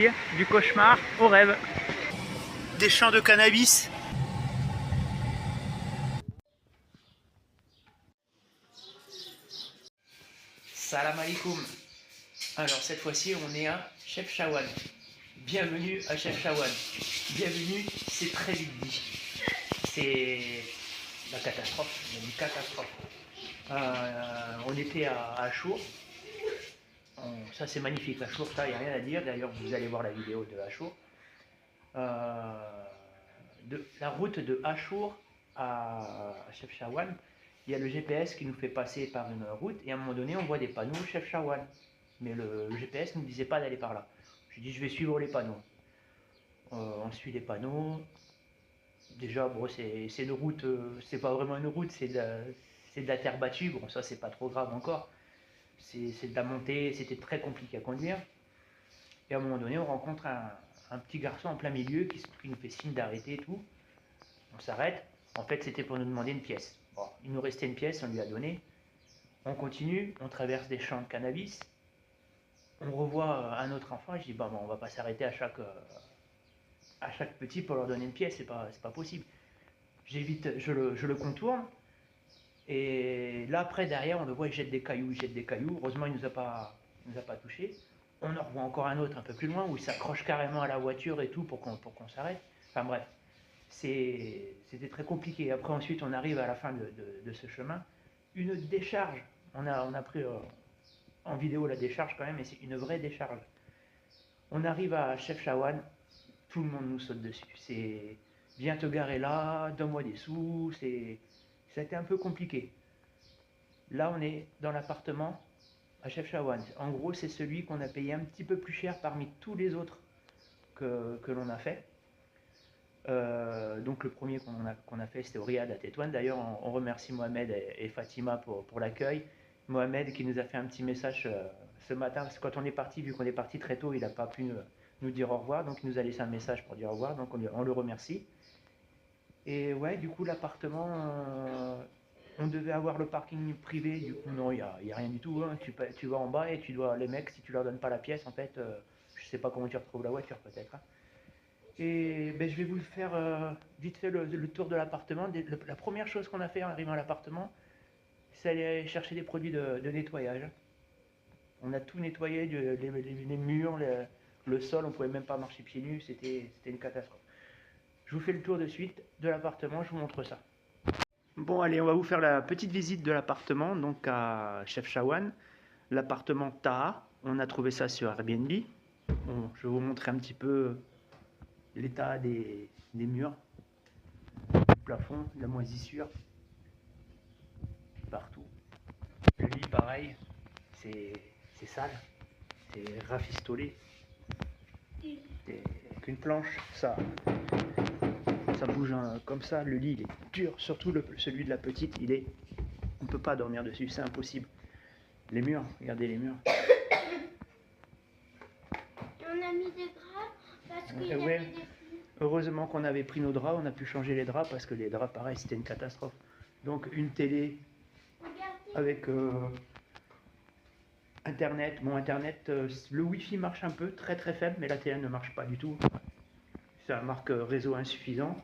Du cauchemar au rêve. Des champs de cannabis. Salam alaikum. Alors cette fois-ci on est à Chef Chawan. Bienvenue à Chef Chawan. Bienvenue, c'est très vite dit. C'est la catastrophe, une catastrophe. On était à Achour. Ça c'est magnifique, Achour, ça il n'y a rien à dire. D'ailleurs vous allez voir la vidéo de Achour. La route de Achour à Chef Chawan, il y a le GPS qui nous fait passer par une route et à un moment donné on voit des panneaux Chef Chawan. Mais le GPS ne nous disait pas d'aller par là. J'ai dit je vais suivre les panneaux. On suit les panneaux. Déjà bon, c'est une route, c'est pas vraiment une route, c'est de la terre battue. Bon ça c'est pas trop grave encore. C'est de la montée, c'était très compliqué à conduire. Et à un moment donné on rencontre un petit garçon en plein milieu qui nous fait signe d'arrêter et tout. On s'arrête. En fait, c'était pour nous demander une pièce. Bon, il nous restait une pièce, on lui a donné. On continue, on traverse des champs de cannabis. On revoit un autre enfant. Je dis, bon, on va pas s'arrêter à chaque petit pour leur donner une pièce, c'est pas possible. J'évite, je le contourne. Et là, après, derrière, on le voit, il jette des cailloux. Heureusement, il nous a pas touché. On en revoit encore un autre un peu plus loin où il s'accroche carrément à la voiture et tout pour qu'on s'arrête. Enfin bref. C'était très compliqué. Après, ensuite, on arrive à la fin de ce chemin. Une décharge. On a pris en vidéo la décharge quand même, mais c'est une vraie décharge. On arrive à Chef Chawan, tout le monde nous saute dessus. C'est viens te garer là, donne-moi des sous. Ça a été un peu compliqué. Là, on est dans l'appartement à Chef Chawan. En gros, c'est celui qu'on a payé un petit peu plus cher parmi tous les autres que l'on a fait. Donc le premier qu'on a fait, c'était au Riad à Tétouan. D'ailleurs, on remercie Mohamed et Fatima pour l'accueil. Mohamed qui nous a fait un petit message ce matin, parce que quand on est parti, vu qu'on est parti très tôt, il n'a pas pu nous dire au revoir, donc il nous a laissé un message pour dire au revoir, donc on le remercie. Et ouais, du coup, l'appartement, on devait avoir le parking privé, du coup, non, il n'y a rien du tout. Hein. Tu vas en bas et les mecs, si tu leur donnes pas la pièce, en fait, je sais pas comment tu retrouves la voiture, peut-être. Hein. Et ben, je vais vous faire vite fait le tour de l'appartement. La première chose qu'on a fait en arrivant à l'appartement, c'est aller chercher des produits de nettoyage. On a tout nettoyé, les murs, le sol, on pouvait même pas marcher pieds nus, c'était une catastrophe. Je vous fais le tour de suite de l'appartement, je vous montre ça. Bon allez, on va vous faire la petite visite de l'appartement, donc à Chef Chawan. L'appartement Taha, on a trouvé ça sur Airbnb. Bon, je vais vous montrer un petit peu l'état des murs, du plafond, de la moisissure, partout. Le lit pareil, c'est sale, c'est rafistolé. Avec une planche, ça bouge comme ça. Le lit il est dur, surtout celui de la petite, on ne peut pas dormir dessus, c'est impossible. Les murs, regardez les murs. On a mis des draps parce qu'il y Ouais. avait des flux. Heureusement qu'on avait pris nos draps, on a pu changer les draps parce que les draps, pareil, c'était une catastrophe. Donc une télé avec Internet. Bon, Internet, le Wi-Fi marche un peu, très très faible, mais la télé ne marche pas du tout. Ça marque réseau insuffisant.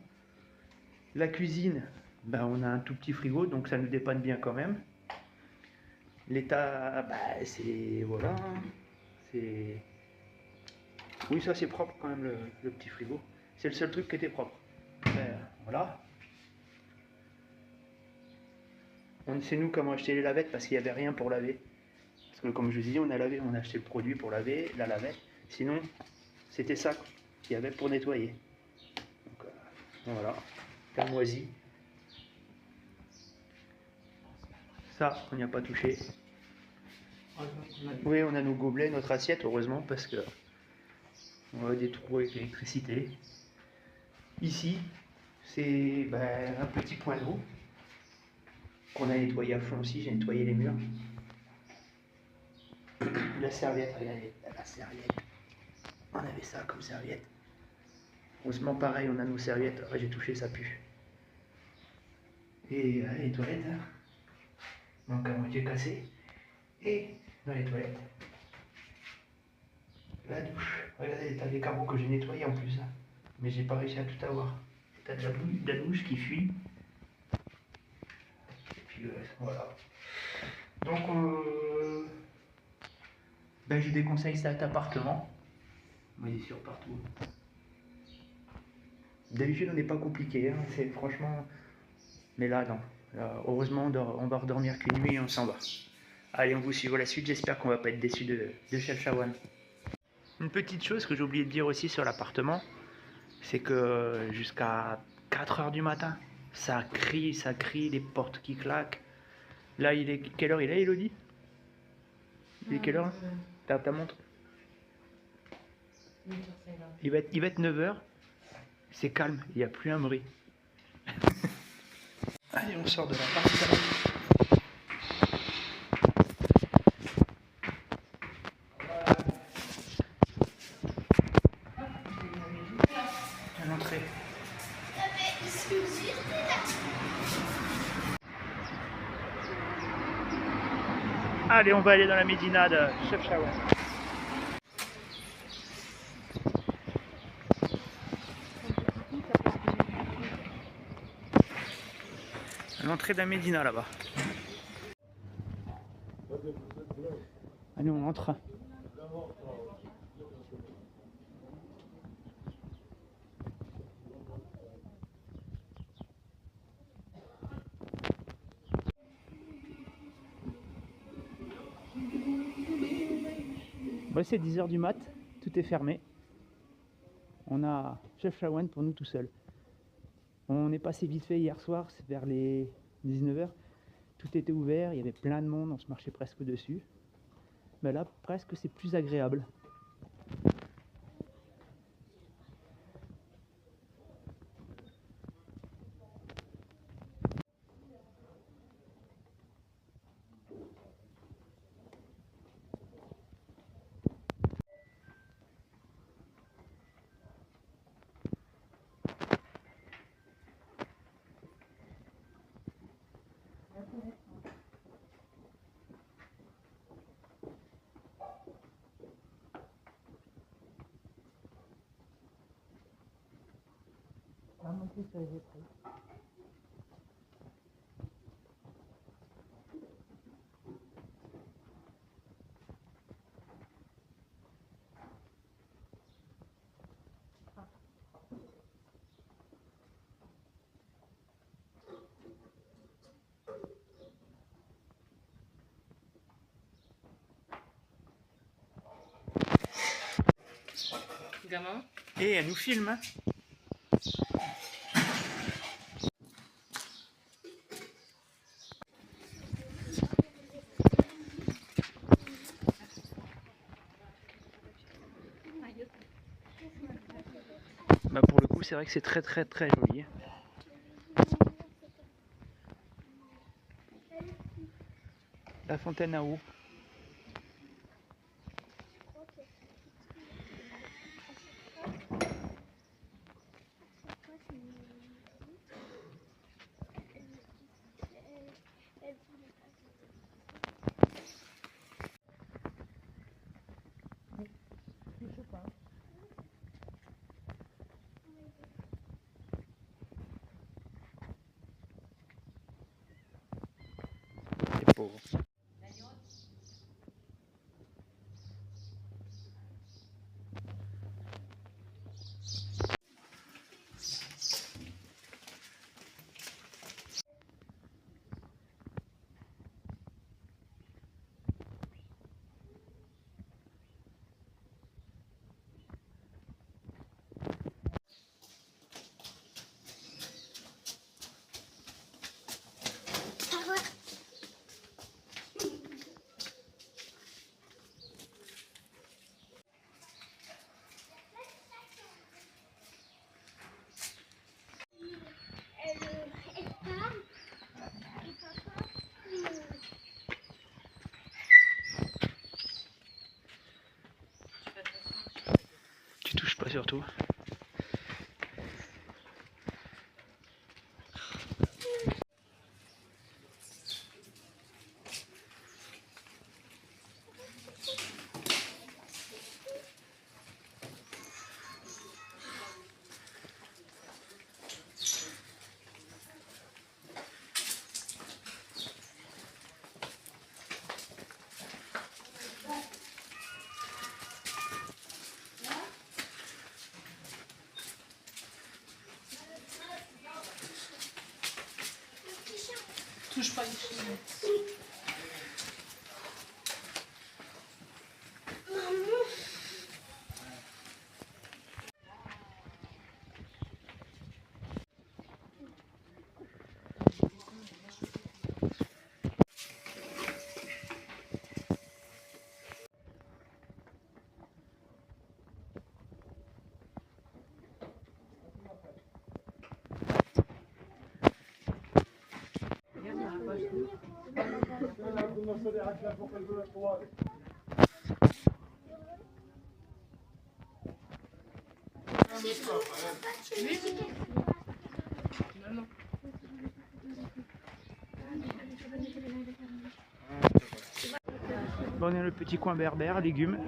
La cuisine, ben, on a un tout petit frigo, donc ça nous dépanne bien quand même. L'état, bah, c'est... Voilà. C'est... Oui, ça c'est propre quand même, le petit frigo. C'est le seul truc qui était propre. Voilà. C'est nous qui avons acheté les lavettes parce qu'il n'y avait rien pour laver. Parce que comme je vous disais, on a acheté le produit pour laver, la lavette. Sinon, c'était ça qu'il y avait pour nettoyer. Donc, voilà, la moisie. Ça, on n'y a pas touché. Oui, on a nos gobelets, notre assiette, heureusement, parce que on a des trous avec l'électricité. Ici, c'est un petit point d'eau qu'on a nettoyé à fond aussi. J'ai nettoyé les murs. La serviette, regardez, la serviette. On avait ça comme serviette. Heureusement, pareil, on a nos serviettes. Ouais, j'ai touché, ça pue. Et les toilettes, hein. Donc à moitié cassé. Et dans les toilettes, La douche. Regardez, t'as les carreaux que j'ai nettoyés en plus. Hein. Mais j'ai pas réussi à tout avoir. T'as de la douche qui fuit. Et puis le reste, voilà. Donc, ben, je déconseille cet appartement. Mais il est sur partout. D'habitude, on n'est pas compliqué. Hein. C'est franchement. Mais là, non. Là, heureusement, on va redormir qu'une nuit et on s'en va. Allez, on vous suit la suite. J'espère qu'on va pas être déçus de Chefchaouen. Une petite chose que j'ai oublié de dire aussi sur l'appartement, c'est que jusqu'à 4 heures du matin, ça crie, les portes qui claquent. Là, il est quelle heure il est, Elodie? Il est quelle heure? Ta montre? Il va être 9 heures. C'est calme, il n'y a plus un bruit. Allez, on sort de l'appartement. À l'entrée. Allez, on va aller dans la médina de Chefchaouen. À l'entrée de la médina là-bas. Allez, on entre. Bon, c'est 10 heures du mat, tout est fermé. On a Chefchaouen pour nous tout seul. On est passé vite fait hier soir, c'est vers les 19 heures. Tout était ouvert, il y avait plein de monde, on se marchait presque dessus. Mais là, presque, c'est plus agréable. Gamin. Et elle nous filme. Hein. Bah pour le coup, c'est vrai que c'est très joli. La fontaine à eau. Les pauvres. Tu touches pas surtout. Touche pas ici. Bon, on est dans le petit coin berbère, légumes.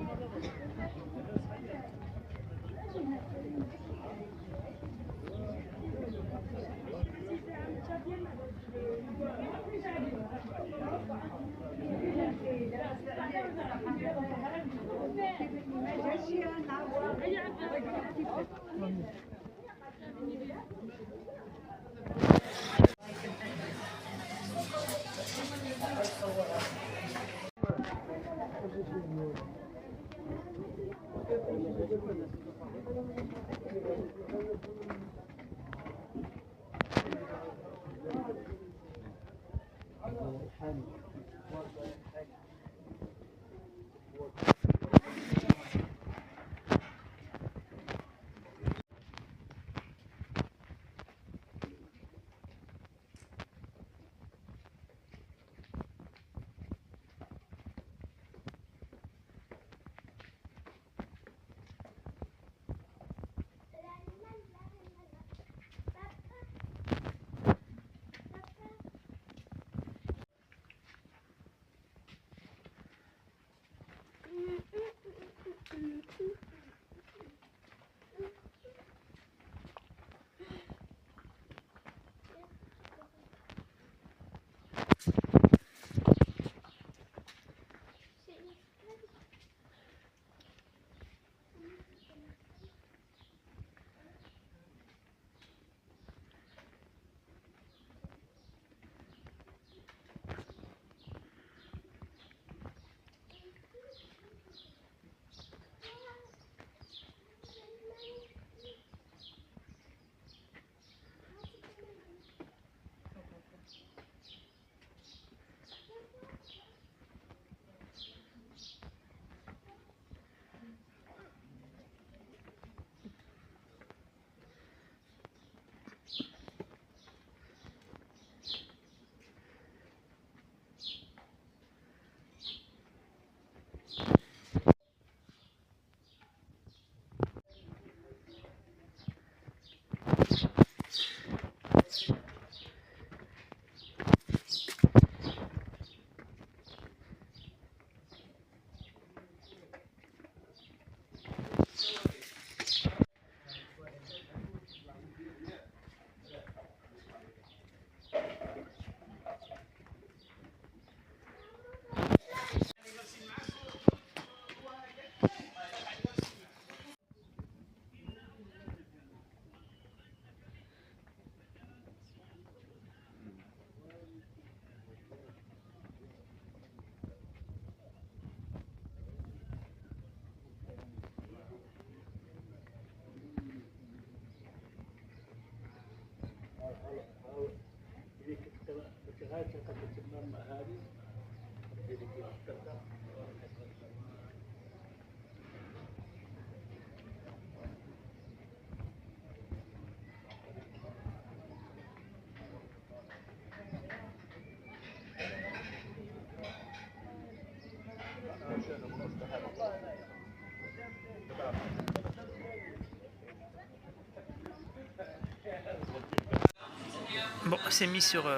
Bon, c'est mis sur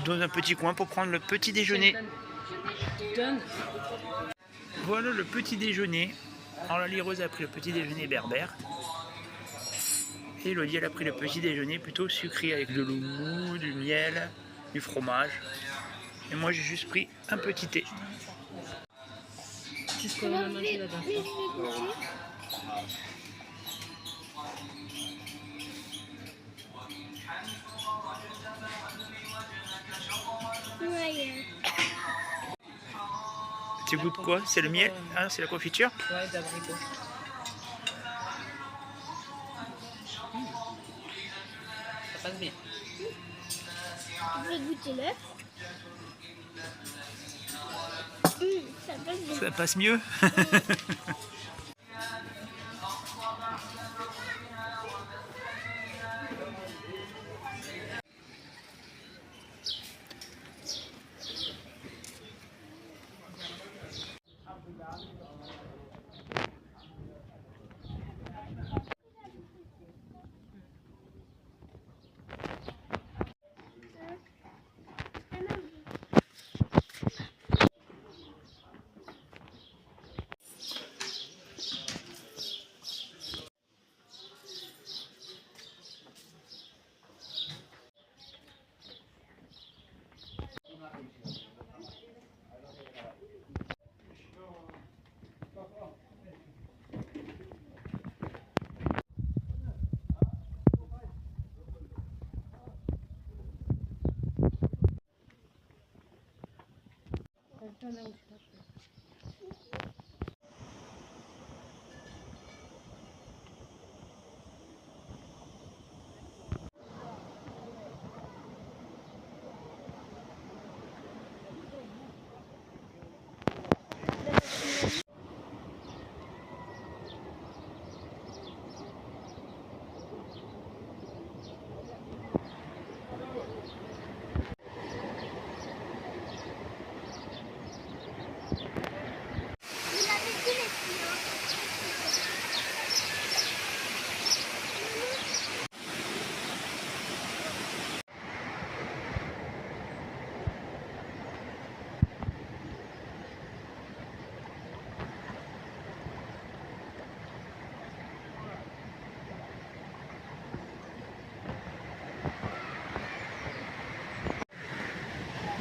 dans un petit coin pour prendre le petit déjeuner. Voilà le petit déjeuner. Alors la lireuse a pris le petit déjeuner berbère. Et Elodie elle a pris le petit déjeuner plutôt sucré avec de l'eau mou, du miel, du fromage. Et moi j'ai juste pris un petit thé. C'est ce qu'on a mangé la dernière fois. Tu goûtes quoi? C'est le miel? Ah, c'est la confiture? Ouais, d'abricot. Ça passe bien. Je vais goûter l'œuf. Ça passe bien. Ça passe mieux?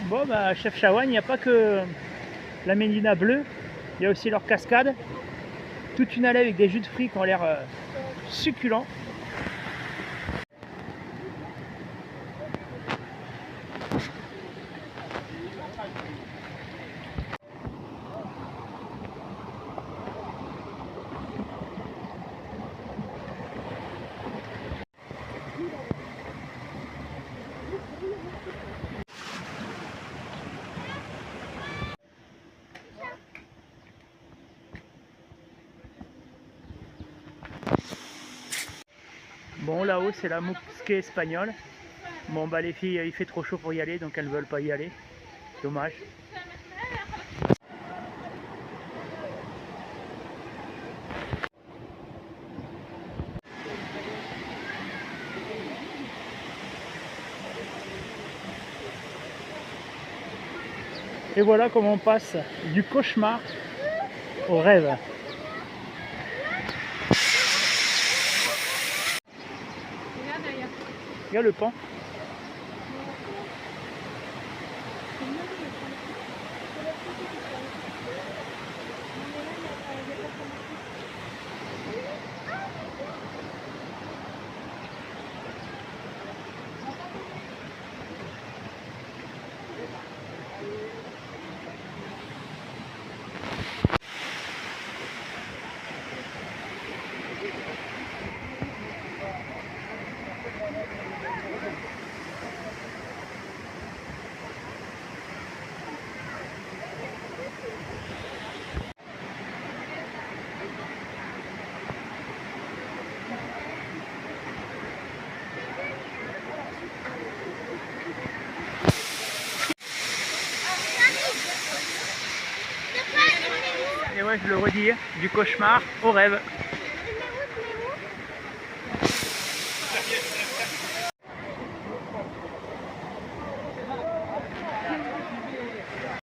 Bon, bah, à Chefchaouen, il n'y a pas que la médina bleue, il y a aussi leur cascade. Toute une allée avec des jus de fruits qui ont l'air succulents. Bon, là-haut, c'est la mosquée espagnole. Bon, bah, les filles, il fait trop chaud pour y aller, donc elles ne veulent pas y aller. Dommage. Et voilà comment on passe du cauchemar au rêve. Regarde le pan. Et ouais, je le redis, du cauchemar au rêve.